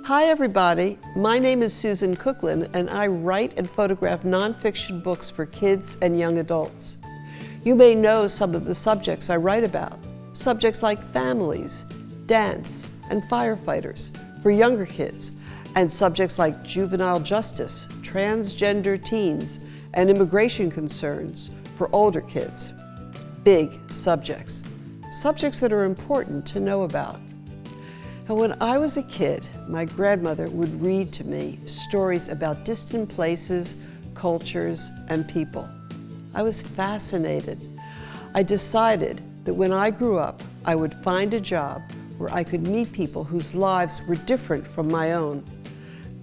Hi everybody, my name is Susan Kuklin and I write and photograph nonfiction books for kids and young adults. You may know some of the subjects I write about. Subjects like families, dance, and firefighters for younger kids, and subjects like juvenile justice, transgender teens, and immigration concerns for older kids. Big subjects. Subjects that are important to know about. And when I was a kid, my grandmother would read to me stories about distant places, cultures, and people. I was fascinated. I decided that when I grew up, I would find a job where I could meet people whose lives were different from my own.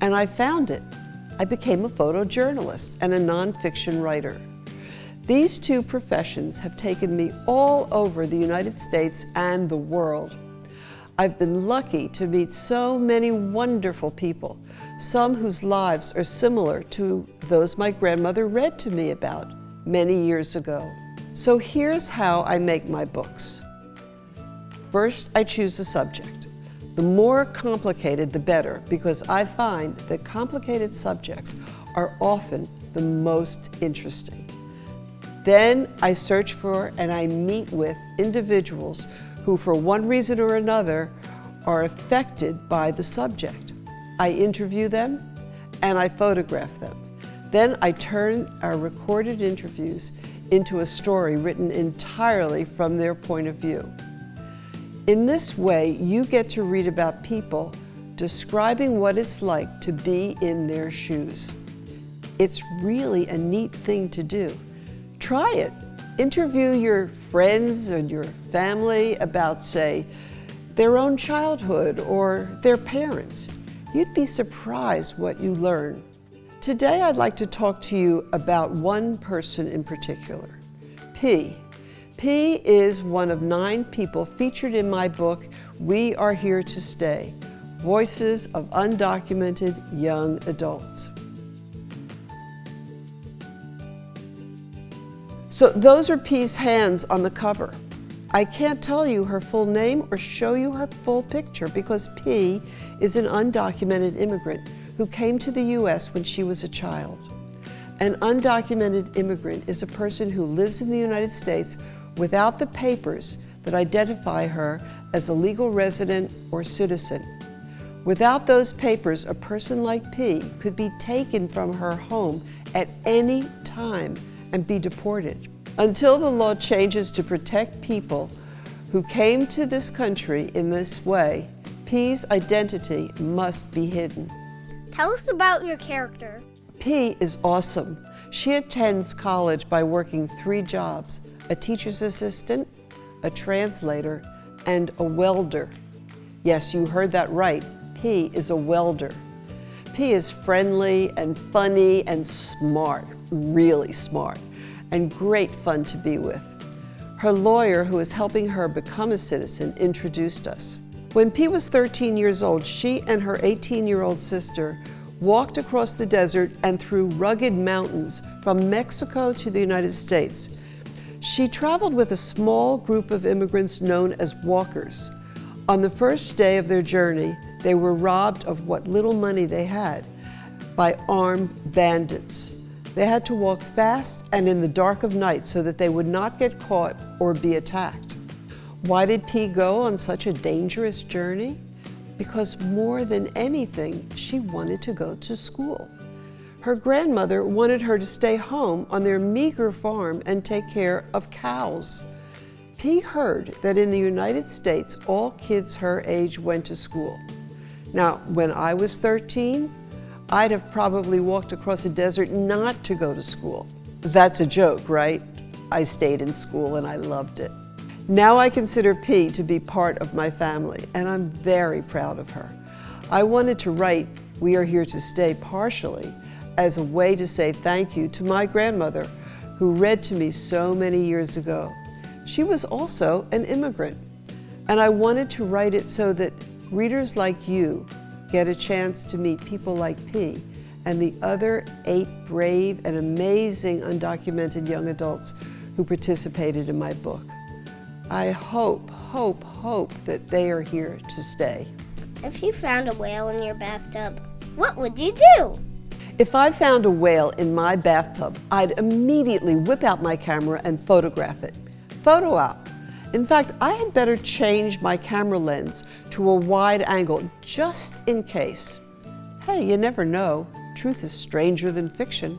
And I found it. I became a photojournalist and a nonfiction writer. These two professions have taken me all over the United States and the world. I've been lucky to meet so many wonderful people, some whose lives are similar to those my grandmother read to me about many years ago. So here's how I make my books. First, I choose a subject. The more complicated, the better, because I find that complicated subjects are often the most interesting. Then I search for and I meet with individuals who, for one reason or another, are affected by the subject. I interview them and I photograph them. Then I turn our recorded interviews into a story written entirely from their point of view. In this way, you get to read about people describing what it's like to be in their shoes. It's really a neat thing to do. Try it. Interview your friends and your family about, say, their own childhood or their parents. You'd be surprised what you learn. Today I'd like to talk to you about one person in particular, P. P is one of 9 people featured in my book, We Are Here to Stay, Voices of Undocumented Young Adults. So those are P's hands on the cover. I can't tell you her full name or show you her full picture because P is an undocumented immigrant who came to the U.S. when she was a child. An undocumented immigrant is a person who lives in the United States without the papers that identify her as a legal resident or citizen. Without those papers, a person like P could be taken from her home at any time and be deported. Until the law changes to protect people who came to this country in this way, P's identity must be hidden. Tell us about your character. P is awesome. She attends college by working 3 jobs: a teacher's assistant, a translator, and a welder. Yes, you heard that right. P is a welder. P is friendly and funny and smart, really smart, and great fun to be with. Her lawyer, who is helping her become a citizen, introduced us. When P was 13 years old, she and her 18-year-old sister walked across the desert and through rugged mountains from Mexico to the United States. She traveled with a small group of immigrants known as walkers. On the first day of their journey, they were robbed of what little money they had by armed bandits. They had to walk fast and in the dark of night so that they would not get caught or be attacked. Why did P go on such a dangerous journey? Because more than anything, she wanted to go to school. Her grandmother wanted her to stay home on their meager farm and take care of cows. P heard that in the United States, all kids her age went to school. Now, when I was 13, I'd have probably walked across a desert not to go to school. That's a joke, right? I stayed in school and I loved it. Now I consider P to be part of my family, and I'm very proud of her. I wanted to write We Are Here to Stay partially as a way to say thank you to my grandmother, who read to me so many years ago. She was also an immigrant, and I wanted to write it so that readers like you get a chance to meet people like P and the other 8 brave and amazing undocumented young adults who participated in my book. I hope that they are here to stay. If you found a whale in your bathtub, what would you do? If I found a whale in my bathtub, I'd immediately whip out my camera and photograph it. Photo op. In fact, I had better change my camera lens to a wide angle just in case. Hey, you never know. Truth is stranger than fiction.